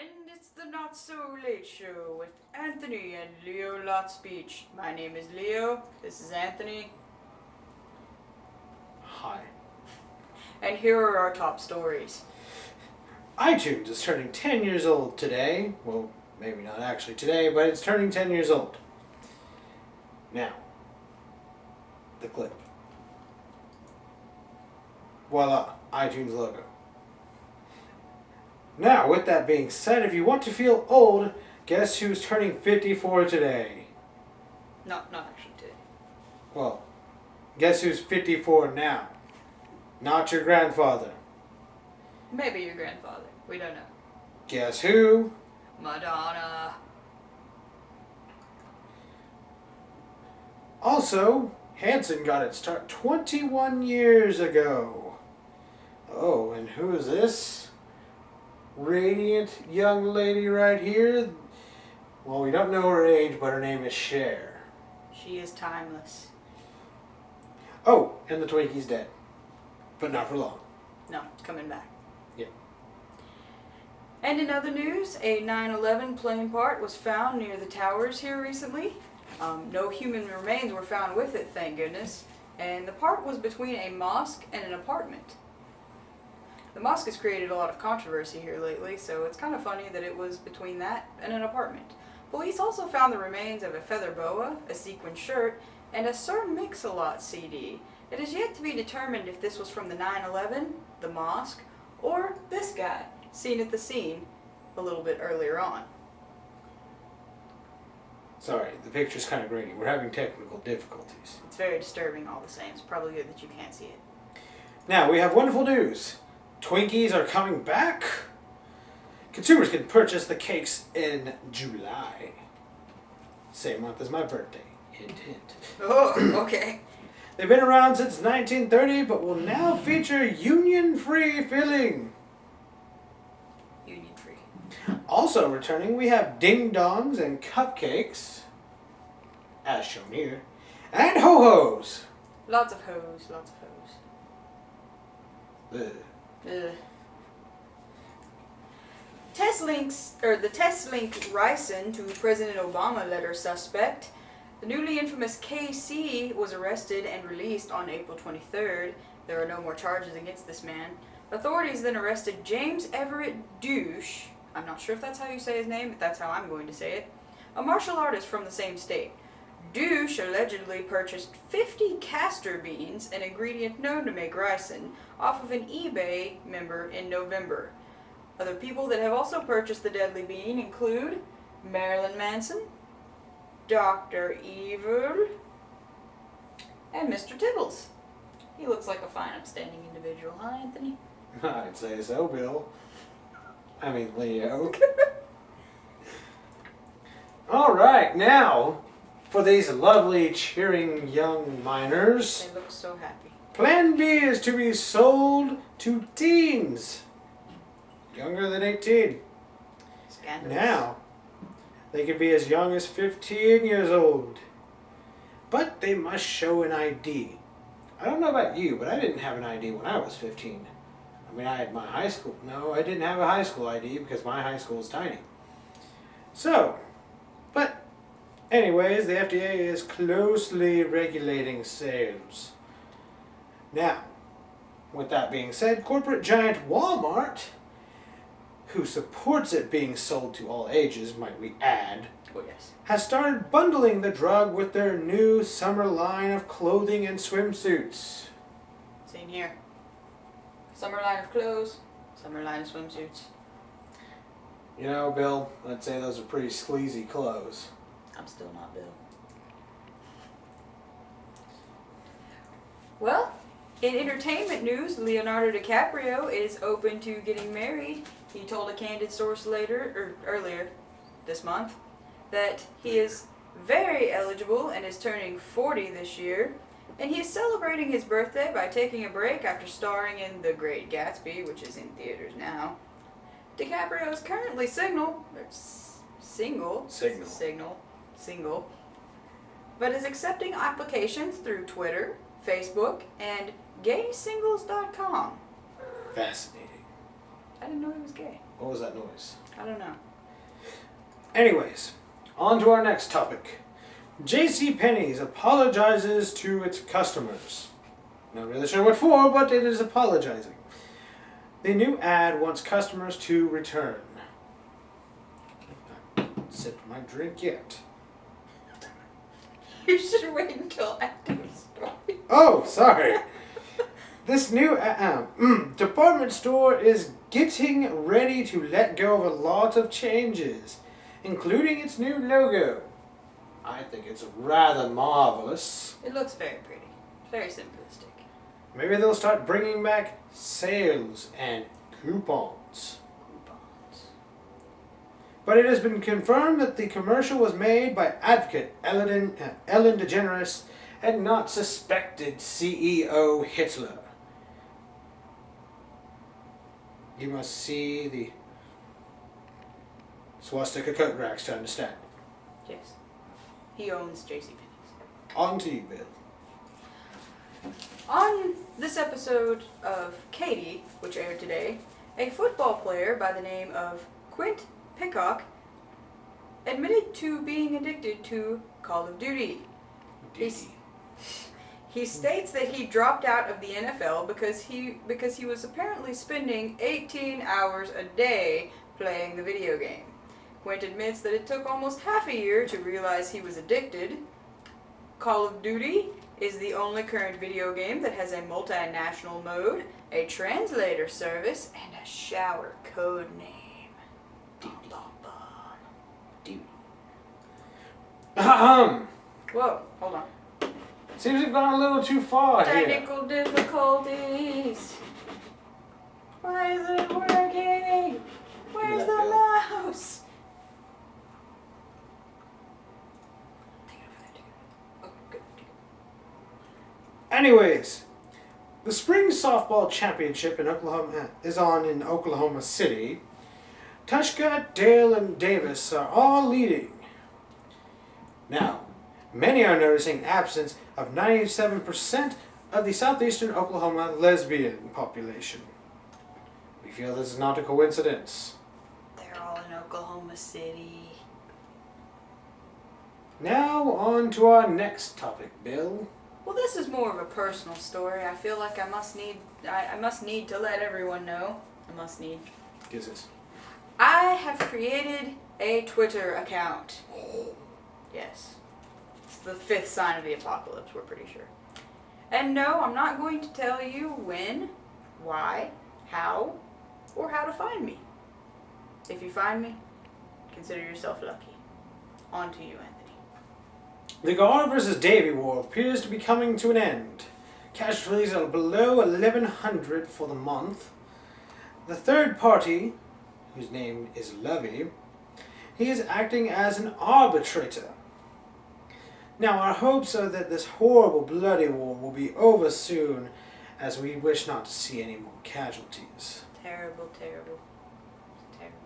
And it's the Not So Late Show with Anthony and Leo Lot Speech. My name is Leo. This is Anthony. Hi. And here are our top stories. iTunes is turning 10 years old today. Well, maybe not actually today, but it's turning 10 years old. Now, the clip. Voila, iTunes logo. Now, with that being said, if you want to feel old, guess who's turning 54 today? Not actually today. Well, guess who's 54 now? Not your grandfather. Maybe your grandfather. We don't know. Guess who? Madonna. Also, Hanson got its start 21 years ago. Oh, and who is this radiant young lady right here? Well, we don't know her age, but her name is Cher. She is timeless. Oh, and the Twinkie's dead. But not for long. No, it's coming back. Yeah. And in other news, a 9/11 plane part was found near the towers here recently. No human remains were found with it, thank goodness. And the part was between a mosque and an apartment. The mosque has created a lot of controversy here lately, so it's kind of funny that it was between that and an apartment. Police also found the remains of a feather boa, a sequin shirt, and a Sir Mix-a-Lot CD. It is yet to be determined if this was from the 9/11, the mosque, or this guy, seen at the scene a little bit earlier on. Sorry, the picture's kind of grainy. We're having technical difficulties. It's very disturbing all the same. It's probably good that you can't see it. Now, we have wonderful news. Twinkies are coming back. Consumers can purchase the cakes in July. Same month as my birthday. Hint, hint. Oh, okay. They've been around since 1930, but will now feature union-free filling. Union-free. Also returning, we have ding-dongs and cupcakes, as shown here, and ho-hos. Lots of hoes, lots of hoes. Ugh. Ugh. The TestLink ricin to President Obama letter suspect. The newly infamous KC was arrested and released on April 23rd. There are no more charges against this man. Authorities then arrested James Everett Douche. I'm not sure if that's how you say his name, but that's how I'm going to say it. A martial artist from the same state. Douche allegedly purchased 50 castor beans, an ingredient known to make ricin, off of an eBay member in November. Other people that have also purchased the deadly bean include Marilyn Manson, Dr. Evil, and Mr. Tibbles. He looks like a fine, upstanding individual, huh, Anthony? I'd say so, Bill. I mean, Leo. All right, now, for these lovely, cheering young miners, They look so happy. Plan B is to be sold to teens, younger than 18. Scandalous. Now, they can be as young as 15 years old, but they must show an ID. I don't know about you, but I didn't have an ID when I was 15. I mean, I had my high school. No, I didn't have a high school ID because my high school is tiny. So, but anyways, the FDA is closely regulating sales. Now, with that being said, corporate giant Walmart, who supports it being sold to all ages, might we add, Oh, yes. has started bundling the drug with their new summer line of clothing and swimsuits. Same here. Summer line of clothes, summer line of swimsuits. You know, Bill, I'd say those are pretty sleazy clothes. I'm still not Bill. Well, in entertainment news, Leonardo DiCaprio is open to getting married. He told a candid source earlier this month that he is very eligible and is turning 40 this year. And he is celebrating his birthday by taking a break after starring in The Great Gatsby, which is in theaters now. DiCaprio is currently single, but is accepting applications through Twitter, Facebook, and gaysingles.com. Fascinating. I didn't know he was gay. What was that noise? I don't know. Anyways, on to our next topic. JCPenney's apologizes to its customers. Not really sure what for, but it is apologizing. The new ad wants customers to return. I haven't sipped my drink yet. You should wait until after the story. Oh, sorry. This new department store is getting ready to let go of a lot of changes, including its new logo. I think it's rather marvelous. It looks very pretty. Very simplistic. Maybe they'll start bringing back sales and coupons. But it has been confirmed that the commercial was made by advocate Ellen DeGeneres and not suspected CEO Hitler. You must see the swastika coat racks to understand. Yes. He owns JCPenney's. On to you, Bill. On this episode of Katie, which aired today, a football player by the name of Quint Pickok admitted to being addicted to Call of Duty. He states that he dropped out of the NFL because he was apparently spending 18 hours a day playing the video game. Quint admits that it took almost half a year to realize he was addicted. Call of Duty is the only current video game that has a multinational mode, a translator service, and a shower code name. Whoa, hold on. Seems we've gone a little too far here. Technical difficulties. Why isn't it working? Where's the mouse? Anyways, the spring softball championship in Oklahoma is on in Oklahoma City. Tushka, Dale, and Davis are all leading. Now, many are noticing absence of 97% of the southeastern Oklahoma lesbian population. We feel this is not a coincidence. They're all in Oklahoma City. Now on to our next topic, Bill. Well, this is more of a personal story. I feel like I must need to let everyone know. Kisses. I have created a Twitter account. Yes. It's the 5th sign of the apocalypse, we're pretty sure. And no, I'm not going to tell you when, why, how, or how to find me. If you find me, consider yourself lucky. On to you, Anthony. The Gar vs. Davy war appears to be coming to an end. Casualties are below 1,100 for the month. The third party, whose name is Lovey, he is acting as an arbitrator. Now our hopes are that this horrible bloody war will be over soon, as we wish not to see any more casualties. Terrible, terrible, terrible.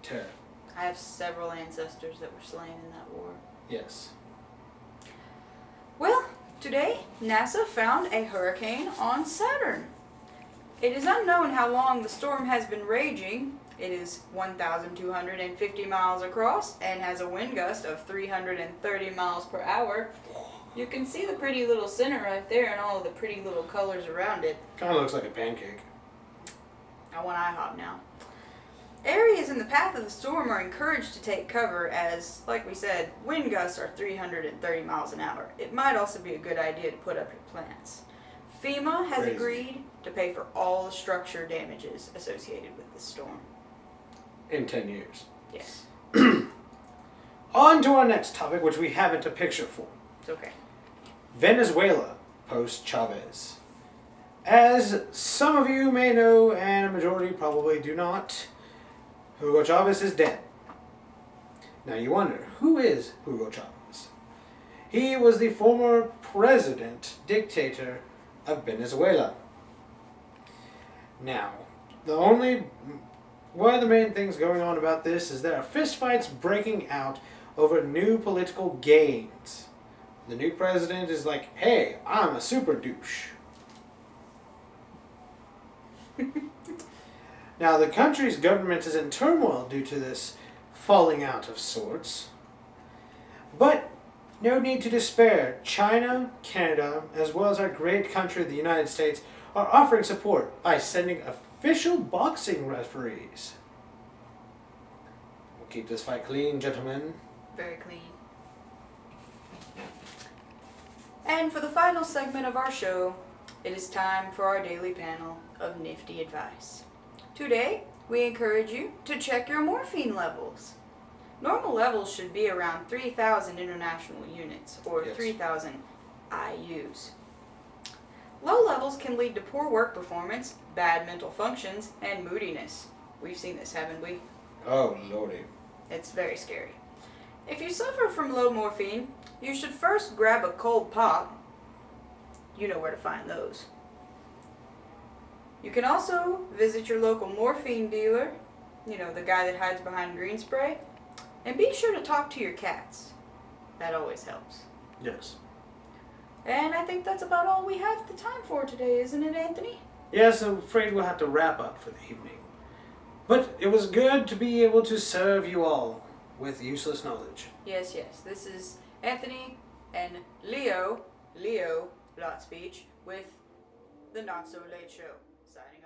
Terrible. I have several ancestors that were slain in that war. Yes. Well, today, NASA found a hurricane on Saturn. It is unknown how long the storm has been raging. It is 1,250 miles across and has a wind gust of 330 miles per hour. You can see the pretty little center right there and all of the pretty little colors around it. Kind of looks like a pancake. I want IHOP now. Areas in the path of the storm are encouraged to take cover as, like we said, wind gusts are 330 miles an hour. It might also be a good idea to put up your plants. FEMA has agreed to pay for all the structure damages associated with this storm. In 10 years. Yes. On to our next topic, which we haven't a picture for. It's okay. Venezuela post-Chavez. As some of you may know, and a majority probably do not, Hugo Chavez is dead. Now you wonder, who is Hugo Chavez? He was the former dictator of Venezuela. Now, one of the main things going on about this is there are fistfights breaking out over new political gains. The new president is like, hey, I'm a super douche. Now, the country's government is in turmoil due to this falling out of sorts. But no need to despair. China, Canada, as well as our great country, the United States, are offering support by sending official boxing referees. We'll keep this fight clean, gentlemen. Very clean. And for the final segment of our show, it is time for our daily panel of nifty advice. Today, we encourage you to check your morphine levels. Normal levels should be around 3,000 international units, or Yes. 3,000 IUs. Low levels can lead to poor work performance, bad mental functions, and moodiness. We've seen this, haven't we? Oh, lordy. It's very scary. If you suffer from low morphine, you should first grab a cold pop. You know where to find those. You can also visit your local morphine dealer, the guy that hides behind green spray, and be sure to talk to your cats. That always helps. Yes. And I think that's about all we have the time for today, isn't it, Anthony? Yes, I'm afraid we'll have to wrap up for the evening. But it was good to be able to serve you all with useless knowledge. Yes. This is Anthony and Leo Lot Speech with the Not So Late Show. Signing off.